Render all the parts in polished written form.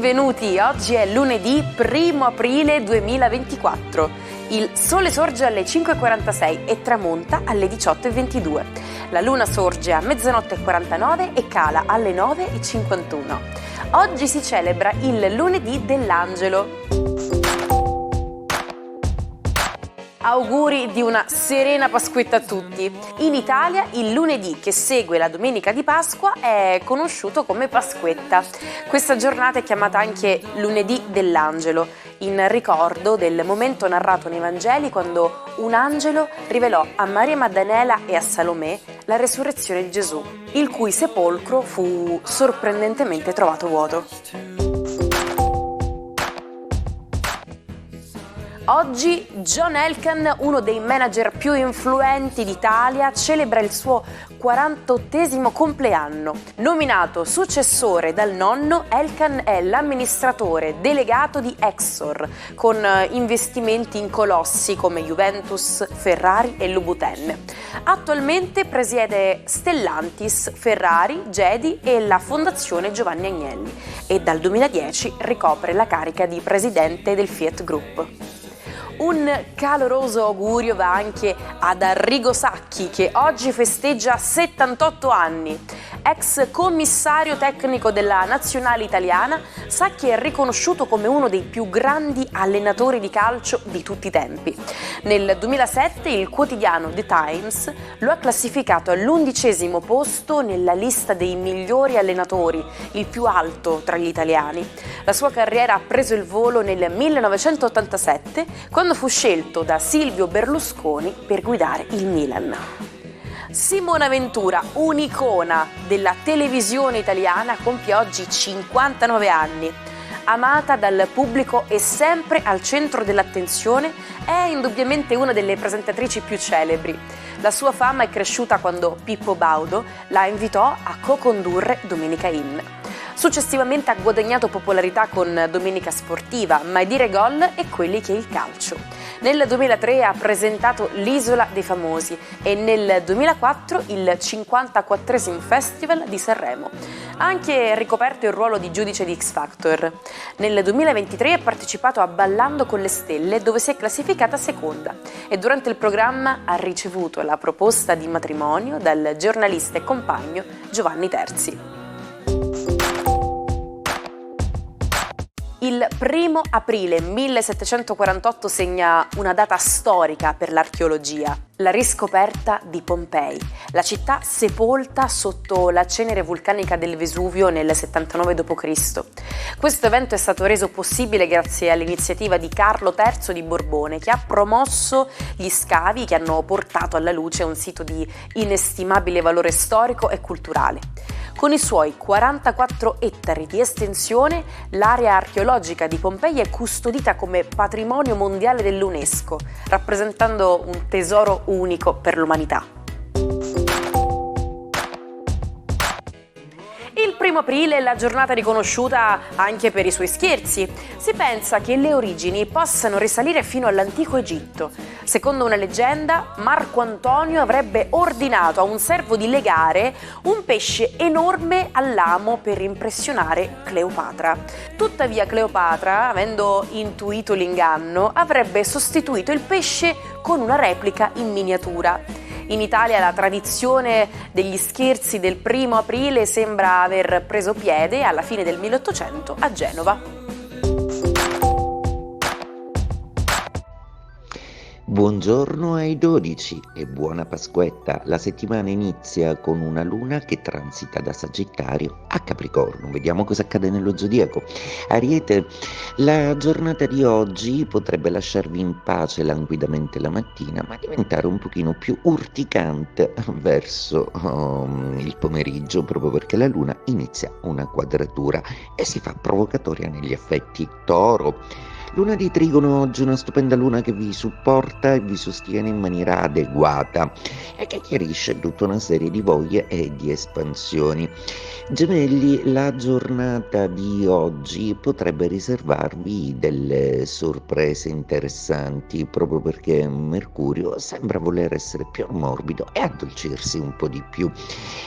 benvenuti. Oggi è lunedì 1 aprile 2024. Il sole sorge alle 5:46 e tramonta alle 18:22. La luna sorge a 00:49 e cala alle 9:51. Oggi si celebra il lunedì dell'Angelo. Auguri di una serena Pasquetta a tutti. In Italia il lunedì che segue la domenica di Pasqua è conosciuto come Pasquetta. Questa giornata è chiamata anche lunedì dell'Angelo, in ricordo del momento narrato nei Vangeli quando un angelo rivelò a Maria Maddalena e a Salomè la resurrezione di Gesù, il cui sepolcro fu sorprendentemente trovato vuoto. Oggi John Elkann, uno dei manager più influenti d'Italia, celebra il suo 48esimo compleanno. Nominato successore dal nonno, Elkann è l'amministratore delegato di Exor, con investimenti in colossi come Juventus, Ferrari e Louboutin. Attualmente presiede Stellantis, Ferrari, Gedi e la Fondazione Giovanni Agnelli e dal 2010 ricopre la carica di presidente del Fiat Group. Un caloroso augurio va anche ad Arrigo Sacchi, che oggi festeggia 78 anni. Ex commissario tecnico della nazionale italiana, Sacchi è riconosciuto come uno dei più grandi allenatori di calcio di tutti i tempi. Nel 2007 il quotidiano The Times lo ha classificato all'11° posto nella lista dei migliori allenatori, il più alto tra gli italiani. La sua carriera ha preso il volo nel 1987, quando fu scelto da Silvio Berlusconi per guidare il Milan. Simona Ventura, un'icona della televisione italiana, compie oggi 59 anni. Amata dal pubblico e sempre al centro dell'attenzione, è indubbiamente una delle presentatrici più celebri. La sua fama è cresciuta quando Pippo Baudo la invitò a co-condurre Domenica In. Successivamente ha guadagnato popolarità con Domenica Sportiva, Mai dire gol e Quelli che il calcio. Nel 2003 ha presentato L'Isola dei Famosi e nel 2004 il 54° Festival di Sanremo. Ha anche ricoperto il ruolo di giudice di X Factor. Nel 2023 ha partecipato a Ballando con le Stelle, dove si è classificata seconda, e durante il programma ha ricevuto la proposta di matrimonio dal giornalista e compagno Giovanni Terzi. Il 1 aprile 1748 segna una data storica per l'archeologia, la riscoperta di Pompei, la città sepolta sotto la cenere vulcanica del Vesuvio nel 79 d.C. Questo evento è stato reso possibile grazie all'iniziativa di Carlo III di Borbone, che ha promosso gli scavi che hanno portato alla luce un sito di inestimabile valore storico e culturale. Con i suoi 44 ettari di estensione, l'area archeologica di Pompei è custodita come patrimonio mondiale dell'UNESCO, rappresentando un tesoro unico per l'umanità. Il 1 aprile è la giornata riconosciuta anche per i suoi scherzi. Si pensa che le origini possano risalire fino all'antico Egitto. Secondo una leggenda, Marco Antonio avrebbe ordinato a un servo di legare un pesce enorme all'amo per impressionare Cleopatra. Tuttavia Cleopatra, avendo intuito l'inganno, avrebbe sostituito il pesce con una replica in miniatura. In Italia la tradizione degli scherzi del 1 aprile sembra aver preso piede alla fine del 1800 a Genova. Buongiorno ai 12 e buona Pasquetta. La settimana inizia con una luna che transita da Sagittario a Capricorno. Vediamo cosa accade nello zodiaco. Ariete, la giornata di oggi potrebbe lasciarvi in pace languidamente la mattina, ma diventare un pochino più urticante verso il pomeriggio, proprio perché la luna inizia una quadratura e si fa provocatoria negli affetti. Toro, Luna di Trigono oggi, una stupenda luna che vi supporta e vi sostiene in maniera adeguata e che chiarisce tutta una serie di voglie e di espansioni. Gemelli, la giornata di oggi potrebbe riservarvi delle sorprese interessanti, proprio perché Mercurio sembra voler essere più morbido e addolcirsi un po' di più.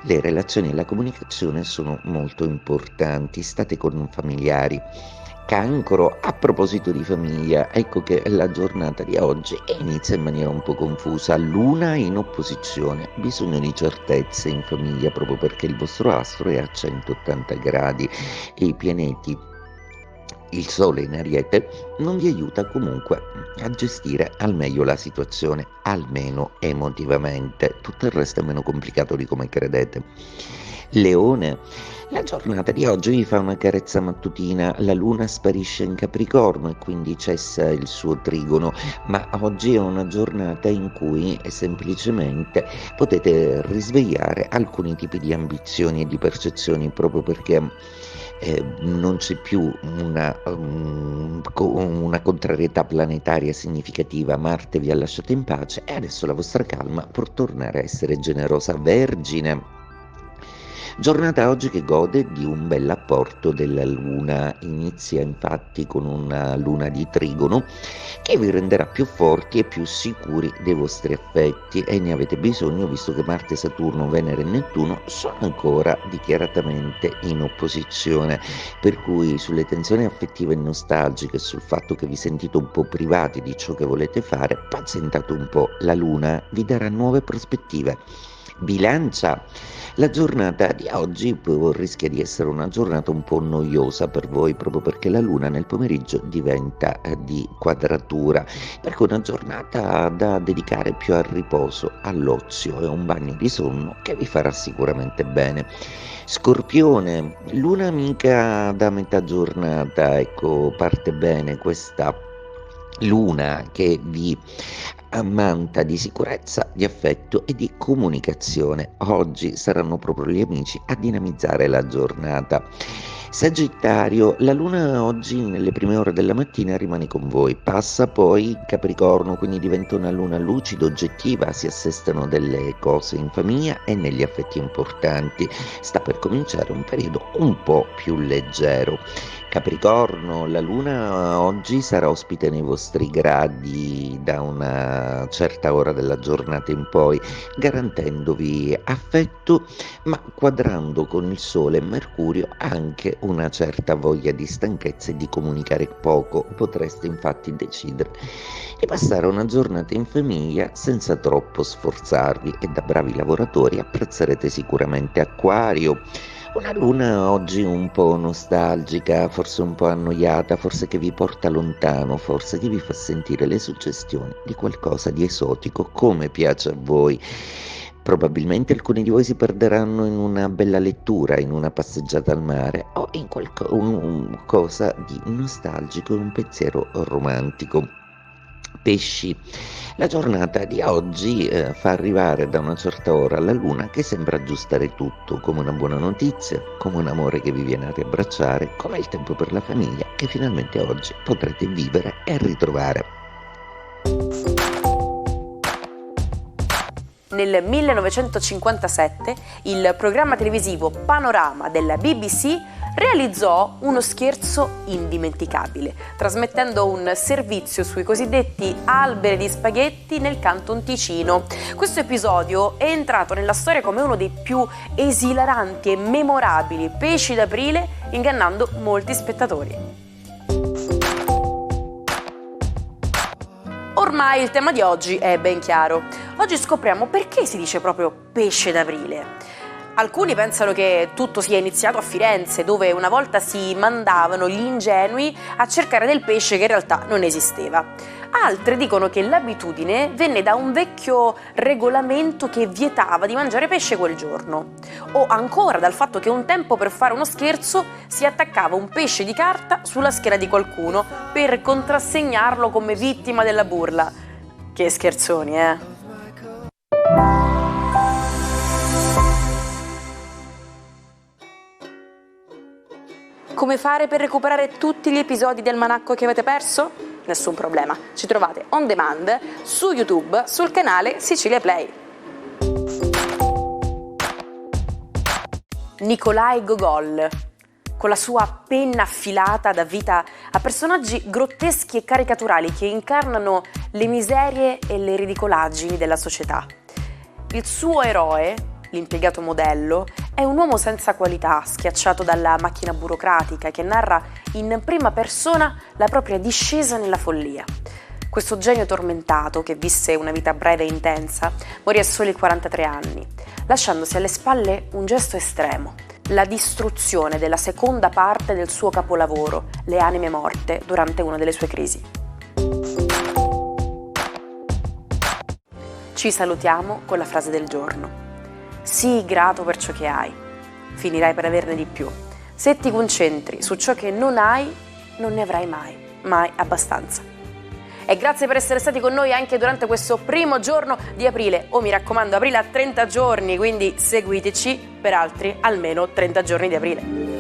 Le relazioni e la comunicazione sono molto importanti, state con familiari. Cancro, a proposito di famiglia, ecco che la giornata di oggi inizia in maniera un po' confusa. Luna in opposizione, bisogno di certezze in famiglia proprio perché il vostro astro è a 180 gradi e i pianeti, il Sole in Ariete, non vi aiuta comunque a gestire al meglio la situazione, almeno emotivamente. Tutto il resto è meno complicato di come credete. Leone, la giornata di oggi vi fa una carezza mattutina, la luna sparisce in Capricorno e quindi cessa il suo trigono, ma oggi è una giornata in cui semplicemente potete risvegliare alcuni tipi di ambizioni e di percezioni proprio perché non c'è più una contrarietà planetaria significativa, Marte vi ha lasciato in pace e adesso la vostra calma può tornare a essere generosa. Vergine, giornata oggi che gode di un bel apporto della Luna, inizia infatti con una Luna di Trigono che vi renderà più forti e più sicuri dei vostri affetti e ne avete bisogno visto che Marte, Saturno, Venere e Nettuno sono ancora dichiaratamente in opposizione, per cui sulle tensioni affettive e nostalgiche e sul fatto che vi sentite un po' privati di ciò che volete fare, pazientate un po', la Luna vi darà nuove prospettive. Bilancia, la giornata di oggi rischia di essere una giornata un po' noiosa per voi proprio perché la luna nel pomeriggio diventa di quadratura, per cui una giornata da dedicare più al riposo, all'ozio e a un bagno di sonno che vi farà sicuramente bene. Scorpione, luna amica da metà giornata, ecco, parte bene questa luna che vi ammanta di sicurezza, di affetto e di comunicazione. Oggi saranno proprio gli amici a dinamizzare la giornata. Sagittario, la luna oggi nelle prime ore della mattina rimane con voi, passa poi in Capricorno, quindi diventa una luna lucida, oggettiva, si assestano delle cose in famiglia e negli affetti importanti. Sta per cominciare un periodo un po' più leggero. Capricorno, la luna oggi sarà ospite nei vostri gradi da una certa ora della giornata in poi, garantendovi affetto, ma quadrando con il Sole e Mercurio anche una certa voglia di stanchezza e di comunicare poco. Potreste infatti decidere di passare una giornata in famiglia senza troppo sforzarvi e da bravi lavoratori apprezzerete sicuramente. Acquario, una luna oggi un po' nostalgica, forse un po' annoiata, forse che vi porta lontano, forse che vi fa sentire le suggestioni di qualcosa di esotico come piace a voi. Probabilmente alcuni di voi si perderanno in una bella lettura, in una passeggiata al mare o in qualcosa di nostalgico, un pensiero romantico. Pesci, la giornata di oggi fa arrivare da una certa ora la luna che sembra aggiustare tutto, come una buona notizia, come un amore che vi viene a riabbracciare, come il tempo per la famiglia che finalmente oggi potrete vivere e ritrovare. Nel 1957 il programma televisivo Panorama della BBC realizzò uno scherzo indimenticabile, trasmettendo un servizio sui cosiddetti alberi di spaghetti nel Canton Ticino. Questo episodio è entrato nella storia come uno dei più esilaranti e memorabili pesci d'aprile, ingannando molti spettatori. Ormai il tema di oggi è ben chiaro. Oggi scopriamo perché si dice proprio pesce d'aprile. Alcuni pensano che tutto sia iniziato a Firenze, dove una volta si mandavano gli ingenui a cercare del pesce che in realtà non esisteva. Altri dicono che l'abitudine venne da un vecchio regolamento che vietava di mangiare pesce quel giorno. O ancora dal fatto che un tempo per fare uno scherzo si attaccava un pesce di carta sulla schiena di qualcuno per contrassegnarlo come vittima della burla. Che scherzoni, eh? Come fare per recuperare tutti gli episodi del Almanacco che avete perso? Nessun problema, ci trovate on demand su YouTube sul canale Sicilia Play. Nikolaj Gogol, con la sua penna affilata, dà vita a personaggi grotteschi e caricaturali che incarnano le miserie e le ridicolaggini della società. Il suo eroe, l'impiegato modello, è un uomo senza qualità, schiacciato dalla macchina burocratica, che narra in prima persona la propria discesa nella follia. Questo genio tormentato, che visse una vita breve e intensa, morì a soli 43 anni, lasciandosi alle spalle un gesto estremo: la distruzione della seconda parte del suo capolavoro, Le anime morte, durante una delle sue crisi. Ci salutiamo con la frase del giorno: sii grato per ciò che hai, finirai per averne di più. Se ti concentri su ciò che non hai, non ne avrai mai abbastanza. E grazie per essere stati con noi anche durante questo primo giorno di aprile. Mi raccomando, aprile ha 30 giorni, quindi seguiteci per altri almeno 30 giorni di aprile.